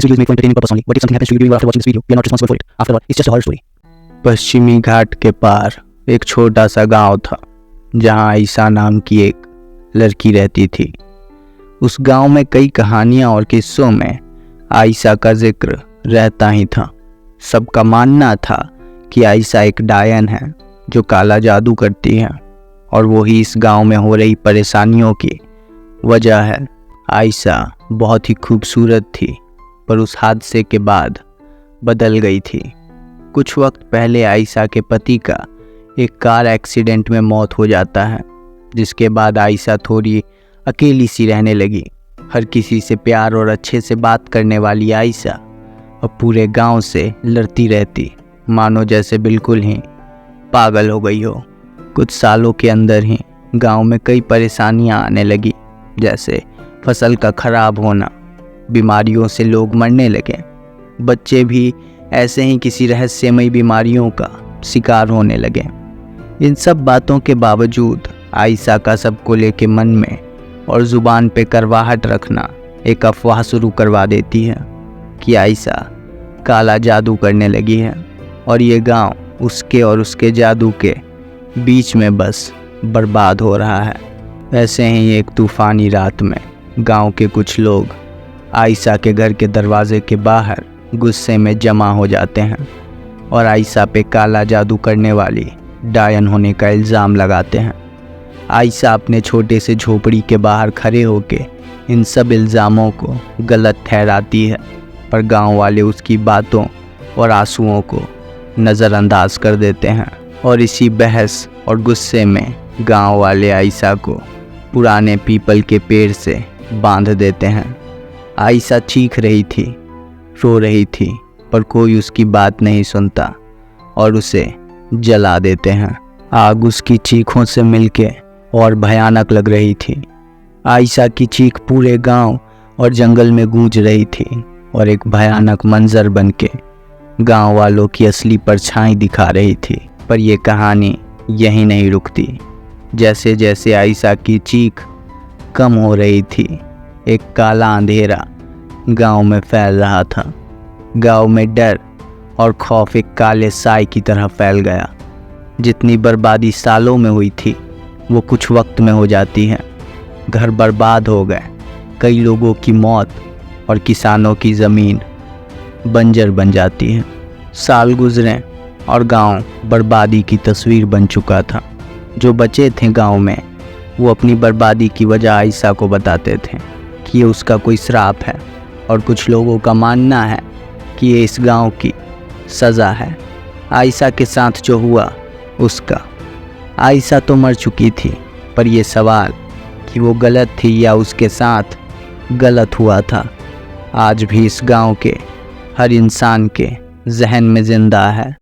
This video is made for entertainment purpose only, but if something happens to you during or after watching this video, we are not responsible for it. After all, it's just a horror story. पश्चिमी घाट के पार एक छोटा सा गांव था जहां आयशा नाम की एक लड़की रहती थी। उस गांव में कई कहानियां और किस्सों में आयशा का जिक्र रहता ही था। सबका मानना था कि आयशा एक डायन है जो काला जादू करती है और वही इस गांव में हो रही परेशानियों की वजह है। आयशा बहुत ही खूबसूरत थी पर उस हादसे के बाद बदल गई थी। कुछ वक्त पहले आयशा के पति का एक कार एक्सीडेंट में मौत हो जाता है, जिसके बाद आयशा थोड़ी अकेली सी रहने लगी। हर किसी से प्यार और अच्छे से बात करने वाली आयशा अब पूरे गांव से लड़ती रहती, मानो जैसे बिल्कुल ही पागल हो गई हो। कुछ सालों के अंदर ही गांव में कई परेशानियां आने लगी, जैसे फसल का खराब होना, बीमारियों से लोग मरने लगे, बच्चे भी ऐसे ही किसी रहस्यमयी बीमारियों का शिकार होने लगे। इन सब बातों के बावजूद आयशा का सबको लेके मन में और ज़ुबान पे करवाहट रखना एक अफवाह शुरू करवा देती है कि आयशा काला जादू करने लगी है और ये गांव उसके और उसके जादू के बीच में बस बर्बाद हो रहा है। ऐसे ही एक तूफ़ानी रात में गांव के कुछ लोग आयशा के घर के दरवाजे के बाहर गुस्से में जमा हो जाते हैं और आयशा पे काला जादू करने वाली डायन होने का इल्ज़ाम लगाते हैं। आयशा अपने छोटे से झोपड़ी के बाहर खड़े होकर इन सब इल्ज़ामों को गलत ठहराती है, पर गांव वाले उसकी बातों और आंसुओं को नज़रअंदाज कर देते हैं और इसी बहस और गुस्से में गांव वाले आयशा को पुराने पीपल के पेड़ से बांध देते हैं। आयशा चीख रही थी, रो रही थी, पर कोई उसकी बात नहीं सुनता और उसे जला देते हैं। आग उसकी चीखों से मिलके और भयानक लग रही थी। आयशा की चीख पूरे गांव और जंगल में गूंज रही थी और एक भयानक मंजर बनके गांव वालों की असली परछाई दिखा रही थी। पर यह कहानी यहीं नहीं रुकती। जैसे जैसे आयशा की चीख कम हो रही थी, एक काला अंधेरा गांव में फैल रहा था। गांव में डर और खौफ एक काले साए की तरह फैल गया। जितनी बर्बादी सालों में हुई थी वो कुछ वक्त में हो जाती है। घर बर्बाद हो गए, कई लोगों की मौत और किसानों की ज़मीन बंजर बन जाती है। साल गुजरे और गांव बर्बादी की तस्वीर बन चुका था। जो बचे थे गांव में वो अपनी बर्बादी की वजह आयशा को बताते थे कि ये उसका कोई श्राप है, और कुछ लोगों का मानना है कि ये इस गांव की सज़ा है। आयशा के साथ जो हुआ उसका। आयशा तो मर चुकी थी, पर यह सवाल कि वो गलत थी या उसके साथ गलत हुआ था आज भी इस गांव के हर इंसान के जहन में ज़िंदा है।